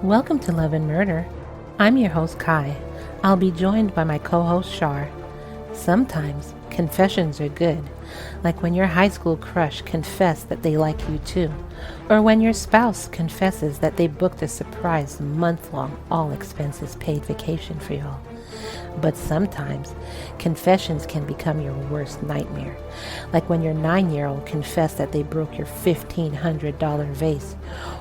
Welcome to Love and Murder. I'm your host, Ky. I'll be joined by my co-host, Char. Sometimes confessions are good, like when your high school crush confessed that they like you too, or when your spouse confesses that they booked a surprise month-long, all-expenses-paid vacation for y'all. But sometimes confessions can become your worst nightmare, like when your 9-year-old confessed that they broke your $1,500 vase,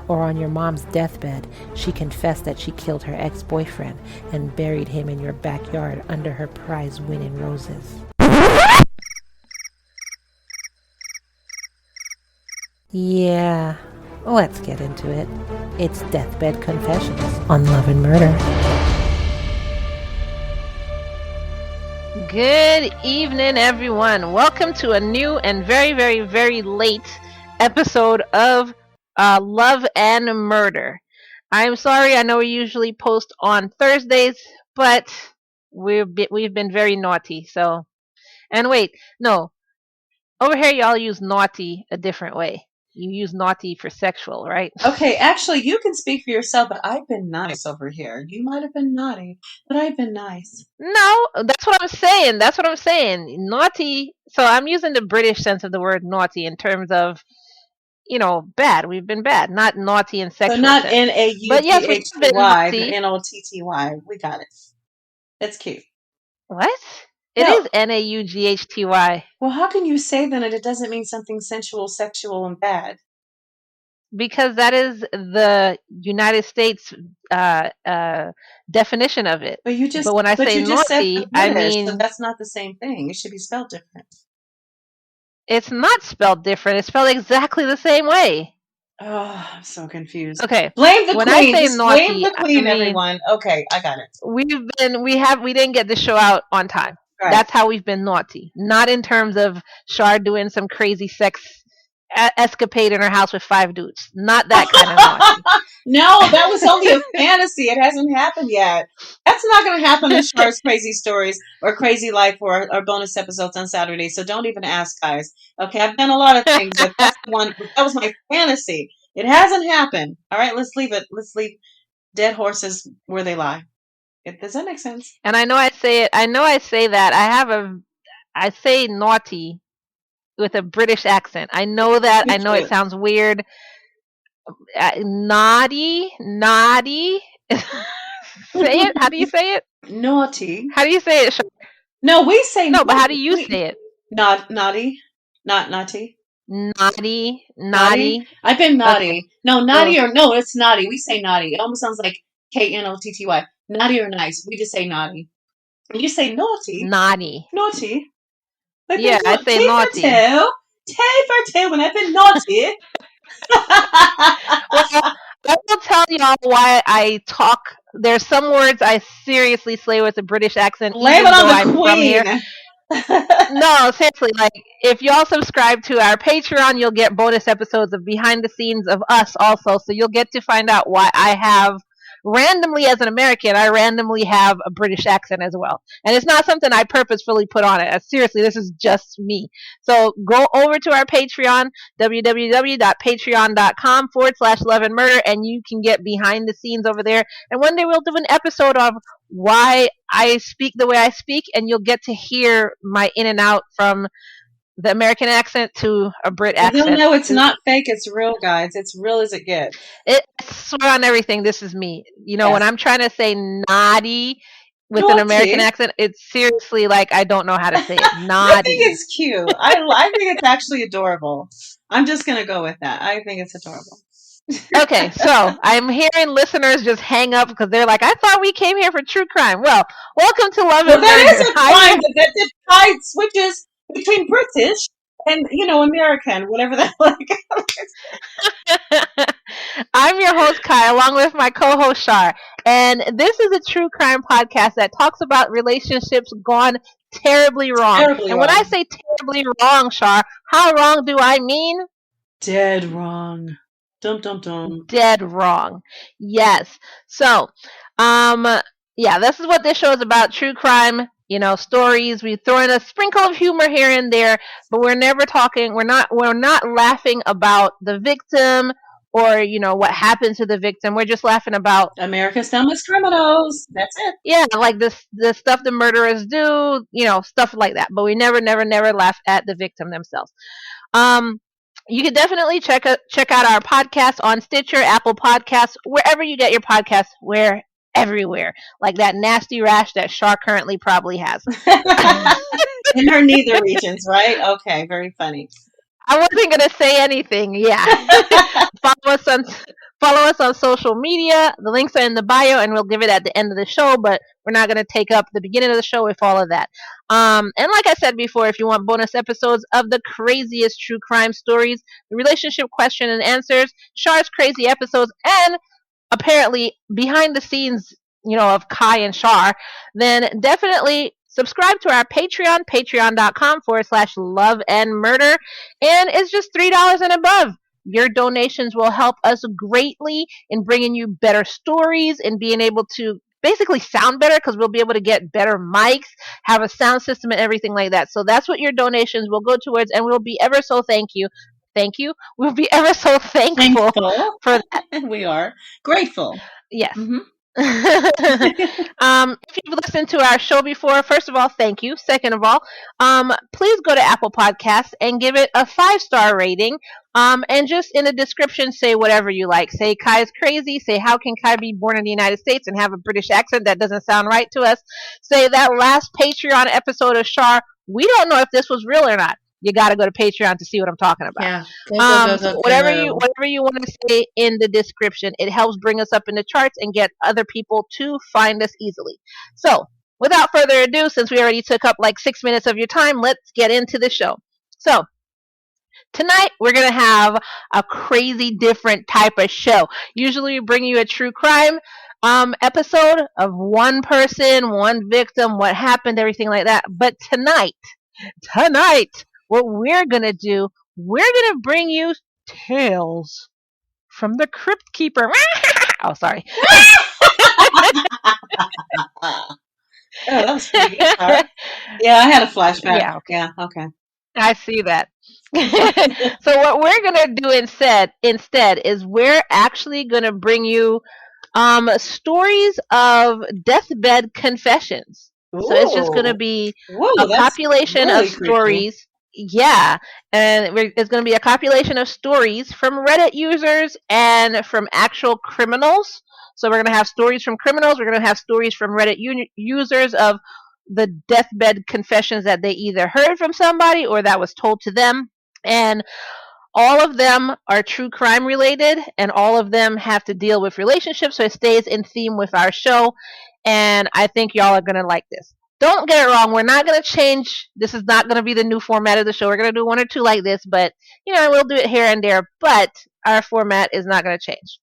or on your mom's deathbed, she confessed that she killed her ex-boyfriend and buried him in your backyard under her prize-winning roses. Yeah, let's get into it. It's Deathbed Confessions on Love and Murder. Good evening, everyone. Welcome to a new and very, very, very late episode of Love and Murder. I'm sorry, I know we usually post on Thursdays, but we've been very naughty. So, and wait, no, over here y'all use naughty a different way. You use naughty for sexual, right? Okay, actually, you can speak for yourself, but I've been nice over here. You might have been naughty, but I've been nice. No, that's what I'm saying. That's what I'm saying. Naughty. So I'm using the British sense of the word naughty in terms of, bad. We've been bad, not naughty in sexual So not sense. Naughtty, But yes, we've been but naughty. Notty. We got it. That's cute. What? It No. is Naughtty. Well, how can you say then that it doesn't mean something sensual, sexual, and bad? Because that is the United States definition of it. But when I say naughty, I mean so that's not the same thing. It should be spelled different. It's not spelled different. It's spelled exactly the same way. Oh, I'm so confused. Okay. Blame the when queen. I say Just naughty, blame the queen, everyone. Okay, I got it. We didn't get the show out on time. Right. That's how we've been naughty. Not in terms of Char doing some crazy sex escapade in her house with 5 dudes. Not that kind of naughty. No, that was only a fantasy. It hasn't happened yet. That's not going to happen in Char's Crazy Stories or Crazy Life or our bonus episodes on Saturday. So don't even ask, guys. Okay, I've done a lot of things, but that's the one. That was my fantasy. It hasn't happened. All right, let's leave it. Let's leave dead horses where they lie. Does that make sense? And I know I say it. I know I say that. I say naughty with a British accent. I know that. I know it sounds weird. Naughty. Say it. How do you say it? Naughty. How do you say it? No, we say no. But how do you say it? Naughty. Not naughty. Naughty. I've been naughty. Okay. No, naughty or no, it's naughty. We say naughty. It almost sounds like Knotty. Naughty or nice. We just say naughty. You say naughty. Naughty. But yeah, I say naughty. Tail for tail when I've been naughty. Well, I will tell y'all why I talk. There's some words I seriously say with a British accent. Blame it on the queen. No, seriously, like if y'all subscribe to our Patreon, you'll get bonus episodes of behind the scenes of us also. So you'll get to find out why I have randomly, as an American, I randomly have a British accent as well. And it's not something I purposefully put on it. Seriously, this is just me. So go over to our Patreon, www.patreon.com/love and murder, and you can get behind the scenes over there. And one day we'll do an episode of why I speak the way I speak, and you'll get to hear my in and out from the American accent to a Brit accent. You'll know it's not fake, it's real, guys. It's real as it gets. I swear on everything, this is me. When I'm trying to say naughty with an American accent, it's seriously like I don't know how to say it. Naughty. I think it's cute. I think it's actually adorable. I'm just going to go with that. I think it's adorable. Okay, so I'm hearing listeners just hang up because they're like, I thought we came here for true crime. Well, welcome to Love and Murder. That is a crime. That Ky switches between British and, American, whatever that like. I'm your host, Ky, along with my co-host, Char. And this is a true crime podcast that talks about relationships gone terribly wrong. When I say terribly wrong, Char, how wrong do I mean? Dead wrong. Dum. Dead wrong. Yes. So, this is what this show is about. True crime, stories. We throw in a sprinkle of humor here and there, but we're never talking. We're not laughing about the victim or what happened to the victim. We're just laughing about, America's dumbest criminals. That's it. yeah, like the stuff the murderers do, stuff like that. But we never, never, never laugh at the victim themselves. Um, you can definitely check out our podcast on Stitcher, Apple Podcasts, wherever you get your podcasts. We're everywhere, like that nasty rash that Char currently probably has. In her neither regions, right? Okay, very funny. I wasn't gonna say anything. Yeah. follow us on follow us on social media. The links are in the bio, and we'll give it at the end of the show. But we're not gonna take up the beginning of the show with all of that. And like I said before, if you want bonus episodes of the craziest true crime stories, the relationship question and answers, Char's crazy episodes, and apparently behind the scenes, of Ky and Char, then definitely subscribe to our Patreon, patreon.com/love and murder. And it's just $3 and above. Your donations will help us greatly in bringing you better stories and being able to basically sound better, because we'll be able to get better mics, have a sound system, and everything like that. So that's what your donations will go towards, and we'll be ever so thank you. We'll be ever so thankful Thankful. for that. We are grateful. Yes. Hmm. If you've listened to our show before, first of all, thank you. Second of all, please go to Apple Podcasts and give it a 5-star rating. And just in the description, say whatever you like. Say Ky's crazy. Say how can Ky be born in the United States and have a British accent that doesn't sound right to us. Say that last Patreon episode of Char, we don't know if this was real or not. You got to go to Patreon to see what I'm talking about. Yeah. Go, So whatever you want to say in the description, it helps bring us up in the charts and get other people to find us easily. So without further ado, since we already took up like 6 minutes of your time, let's get into the show. So tonight we're gonna have a crazy different type of show. Usually we bring you a true crime episode of one person, one victim, what happened, everything like that. But tonight, what we're going to do, we're going to bring you tales from the Crypt Keeper. Oh, sorry. Oh, that was pretty good, Char. Yeah, I had a flashback. Yeah, okay. Yeah, okay. I see that. So what we're going to do instead is we're actually going to bring you stories of deathbed confessions. So it's just going to be a compilation really of stories. Creepy. Yeah, and it's going to be a compilation of stories from Reddit users and from actual criminals. So we're going to have stories from criminals. We're going to have stories from Reddit users of the deathbed confessions that they either heard from somebody or that was told to them. And all of them are true crime related, and all of them have to deal with relationships, so it stays in theme with our show. And I think y'all are going to like this. Don't get it wrong, we're not going to change. This is not going to be the new format of the show. We're going to do one or two like this, but we'll do it here and there, but our format is not going to change.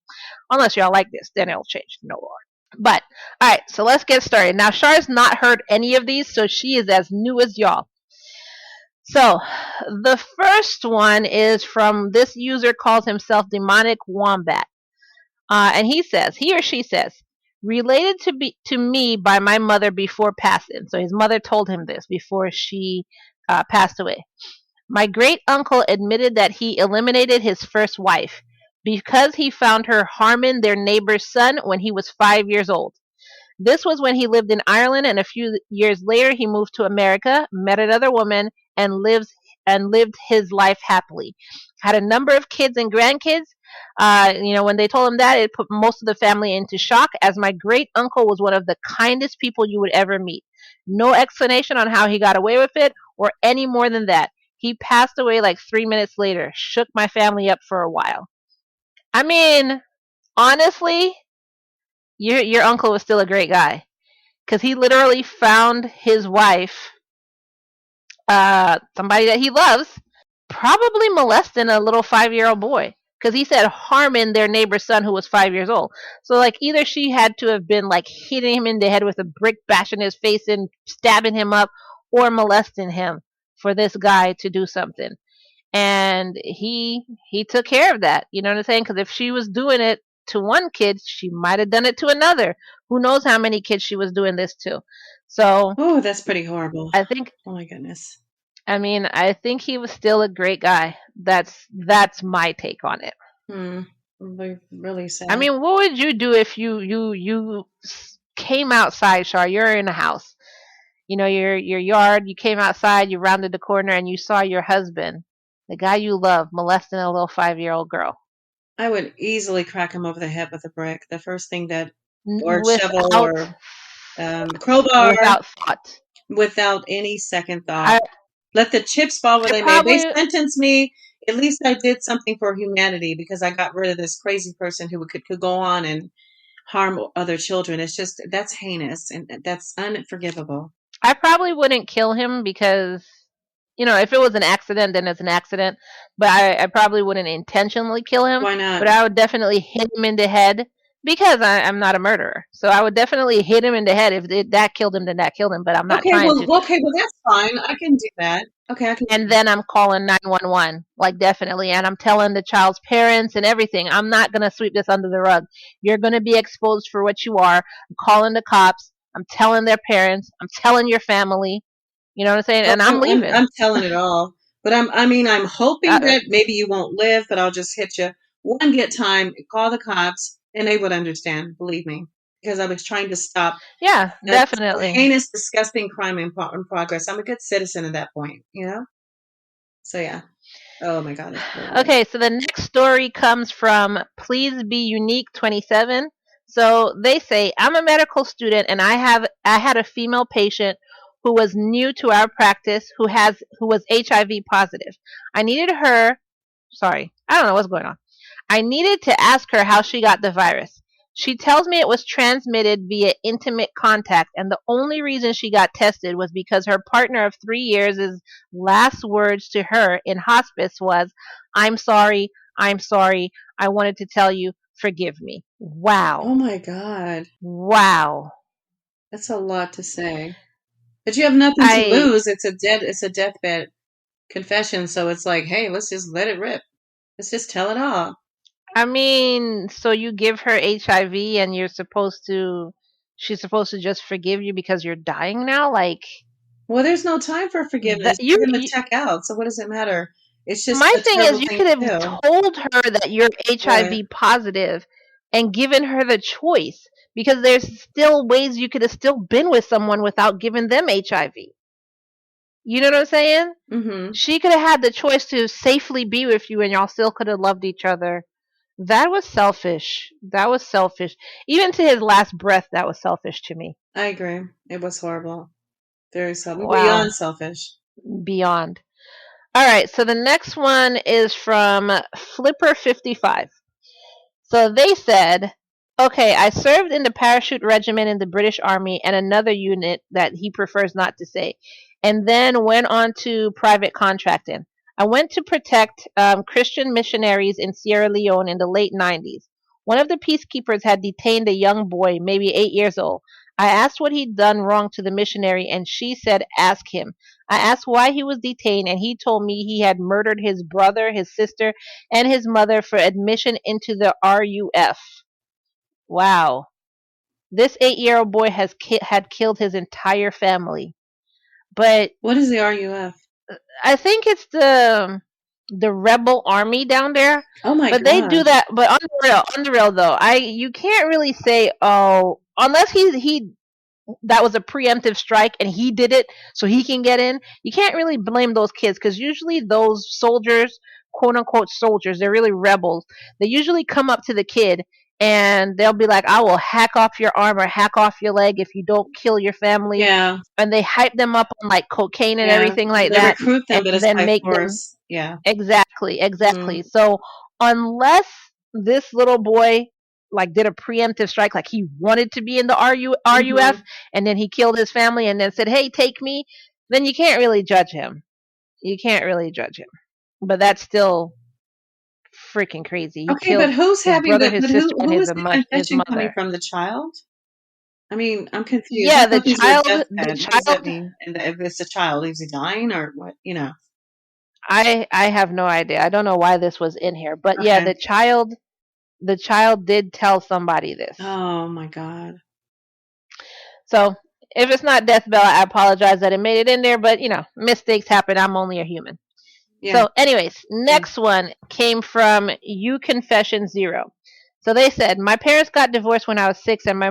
Unless y'all like this, then it'll change. No more. But, alright, so let's get started. Now, Char's not heard any of these, so she is as new as y'all. So, the first one is from this user calls himself Demonic Wombat. And he or she says, related to me by my mother before passing. So his mother told him this before she passed away. My great uncle admitted that he eliminated his first wife because he found her harming their neighbor's son when he was 5 years old. This was when he lived in Ireland, and a few years later he moved to America, met another woman, and lived his life happily. Had a number of kids and grandkids. When they told him that, it put most of the family into shock, as my great uncle was one of the kindest people you would ever meet. No explanation on how he got away with it, or any more than that. He passed away like 3 minutes later. Shook my family up for a while. I mean, honestly, your uncle was still a great guy, because he literally found his wife, somebody that he loves, probably molesting a little 5-year-old boy, because he said harming their neighbor's son who was 5 years old. So like either she had to have been like hitting him in the head with a brick, bashing his face and stabbing him up, or molesting him for this guy to do something. And he took care of that. You know what I'm saying? Because if she was doing it to one kid, she might have done it to another. Who knows how many kids she was doing this to? So, oh, that's pretty horrible. I think. Oh my goodness. I think he was still a great guy. That's my take on it. Really I sad. mean, what would you do if you came outside, Char? You're in a house, your yard. You came outside, you rounded the corner, and you saw your husband, the guy you love, molesting a little 5-year-old girl I would easily crack him over the head with a brick. The first thing that, or shovel, without or crowbar, without thought. without any second thought. I Let the chips fall where I they may. If they probably sentence me, at least I did something for humanity because I got rid of this crazy person who could go on and harm other children. It's just that's heinous and that's unforgivable. I probably wouldn't kill him because if it was an accident, then it's an accident. But I probably wouldn't intentionally kill him. Why not? But I would definitely hit him in the head because I'm not a murderer. So I would definitely hit him in the head. If that killed him, then that killed him. But I'm not trying to. Okay, well that's fine. I can do that. Okay, I can do And that. then I'm calling 911, like definitely. And I'm telling the child's parents and everything. I'm not going to sweep this under the rug. You're going to be exposed for what you are. I'm calling the cops. I'm telling their parents. I'm telling your family. You know what I'm saying? Oh, And I'm leaving. I'm telling it all. But I'm hoping Uh, that maybe you won't live, but I'll just hit you one good time, call the cops, and they would understand, believe me. Because I was trying to stop yeah, that definitely. heinous, disgusting crime in progress. I'm a good citizen at that point, you know? So yeah. Oh my God, that's horrible. Okay, so the next story comes from Please Be Unique 27. So they say, I'm a medical student and I had a female patient who was new to our practice who was HIV positive. I needed her sorry, I don't know what's going on. I needed to ask her how she got the virus. She tells me it was transmitted via intimate contact, and the only reason she got tested was because her partner of 3 years' last words to her in hospice was, I'm sorry, I'm sorry, I wanted to tell you, forgive me. Oh Wow. my God. Wow. That's a lot to say. But you have nothing to I lose. It's a deathbed confession, so it's like, hey, let's just let it rip. Let's just tell it all. I mean, so you give her HIV and she's supposed to just forgive you because you're dying now? Like, Well, there's no time for that forgiveness. you, You're going to you check out. So what does it matter? It's just my a thing is terrible you thing could to have do. told her that you're What? HIV positive and given her the choice because there's still ways you could have still been with someone without giving them HIV. You know what I'm saying? Mm-hmm. She could have had the choice to safely be with you and y'all still could have loved each other. That was selfish. That was selfish. Even to his last breath, that was selfish to me. I agree. It was horrible. Very selfish. Wow. Beyond selfish. Beyond. All right, so the next one is from Flipper55. So they said, okay, I served in the parachute regiment in the British Army and another unit that he prefers not to say, and then went on to private contracting. I went to protect Christian missionaries in Sierra Leone in the late 90s. One of the peacekeepers had detained a young boy, maybe 8 years old. I asked what he'd done wrong to the missionary, and she said, ask him. I asked why he was detained, and he told me he had murdered his brother, his sister, and his mother for admission into the RUF. Wow. This 8-year-old boy had killed his entire family. But What is the RUF? I think it's the rebel army down there. Oh my But they God. do that. But on the real though, you can't really say unless he that was a preemptive strike and he did it so he can get in. You can't really blame those kids because usually those soldiers, quote unquote soldiers, they're really rebels. They usually come up to the kid and they'll be like, I will hack off your arm or hack off your leg if you don't kill your family. Yeah. And they hype them up on like cocaine and Yeah. everything like They that recruit them, and but it's then by make them. force. Yeah. Exactly, Mm. exactly. So unless this little boy like did a preemptive strike, like he wanted to be in the Mm-hmm. RUF, and then he killed his family, and then said, "Hey, take me," then you can't really judge him. You can't really judge him. But that's still freaking crazy. He Okay, but killed his brother, his but sister, and who is the his confession coming mother. from? The child? I mean, I'm confused. I Yeah, thought these were the deathbed. What does that child. mean? And if it's a child, is he dying or what? You know. I have no idea. I don't know why this was in here, but yeah, Okay. the child did tell somebody this. Oh my God. So if it's not Death Bell, I apologize that it made it in there, but mistakes happen. I'm only a human. Yeah. So, anyways, next one came from You Confession Zero. So they said, my parents got divorced when I was 6, and my